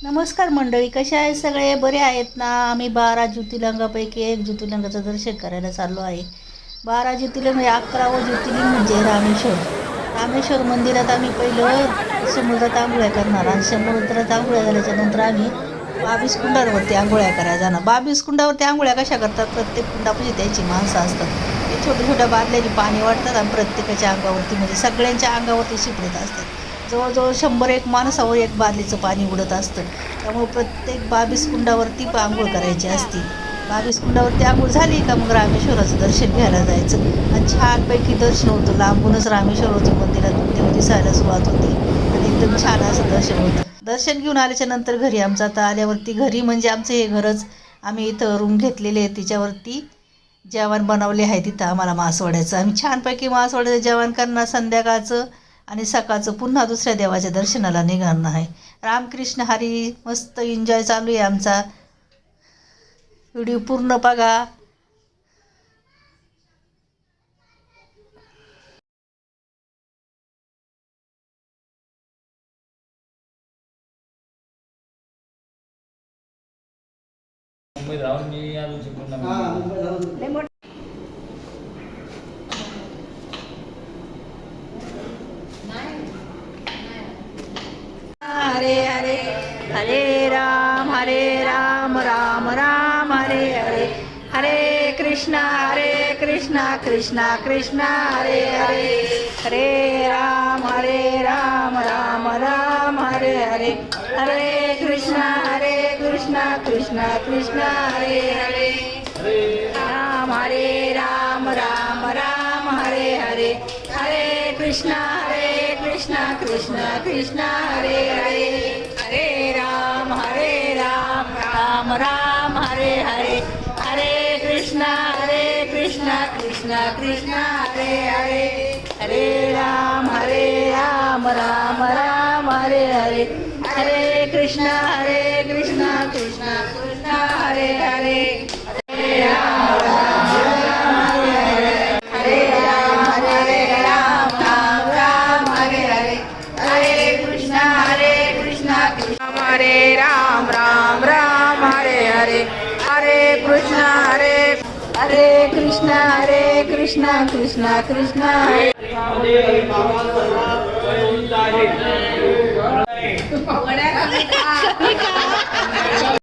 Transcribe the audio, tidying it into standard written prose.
नमस्कार मंडळी, कसे आहेत सगळे? बरे आहेत ना? आम्ही 12 ज्योतिर्लिंगापैकी एक ज्योतिर्लिंगाचं दर्शन करायला चाललो आहे. 12 ज्योतिर्लिंग 11वं ज्योतिर्लिंग म्हणजे रामेश्वर. रामेश्वर मंदिरात आम्ही पहिलं समुद्रात आंघोळ्या करणार आणि समुद्रात आंघोळ्या झाल्याच्या नंतर आम्ही 22 कुंडावरती आंघोळ्या करायला जाणार. 22 कुंडावरती आंघोळ्या कशा करतात? प्रत्येक कुंडापाशी त्याची माणसं असतात. ते छोट्या छोट्या बादल्याची पाणी वाटतात आणि प्रत्येकाच्या अंगावरती म्हणजे सगळ्यांच्या अंगावरती शिपडत असतात. जवळजवळ 101 माणसावर एक बादलीचं पाणी उडत असतं. त्यामुळे प्रत्येक 22 कुंडावरती आंघोळ करायची असते. 22 कुंडावरती आंघोळ झाली का मग रामेश्वराचं दर्शन घ्यायला जायचं आणि छानपैकी दर्शन होतं. लांबूनच रामेश्वराचं मंदिरात देव दिसायला सुरुवात होती आणि एकदम छान असं दर्शन होतं. दर्शन घेऊन आल्याच्या नंतर घरी आमचं आता आल्यावरती घरी म्हणजे आमचं हे घरच आम्ही इथं रूम घेतलेले आहे. तिच्यावरती जेवण बनवले आहे. तिथं आम्हाला मासवड्याचं आम्ही छानपैकी मासवड्याचं जेवण करणार संध्याकाळचं आणि सकाळचं पुन्हा दुसऱ्या देवाच्या दर्शनाला निघाणं आहे. रामकृष्ण हरी. मस्त एन्जॉय चालू आहे आमचा. व्हिडिओ पूर्ण बघा. मुंबईत राहून मी अजून शिकून नाही. हरे हरे हरे राम राम राम हरे हरे. हरे कृष्णा कृष्णा कृष्णा हरे हरे. हरे राम राम राम हरे हरे. हरे कृष्णा कृष्णा कृष्णा हरे हरे. राम राम हरे हरे. हरे कृष्णा कृष्णा कृष्णा हरे हरे. हरे राम राम हरे हरे. हरे कृष्णा कृष्णा कृष्णा हरे हरे. हरे राम राम हरे हरे. हरे कृष्णा कृष्णा कृष्णा हरे हरे. हरे राम हरे राम हरे हरे. हरे कृष्णा कृष्णा कृष्णा हरे.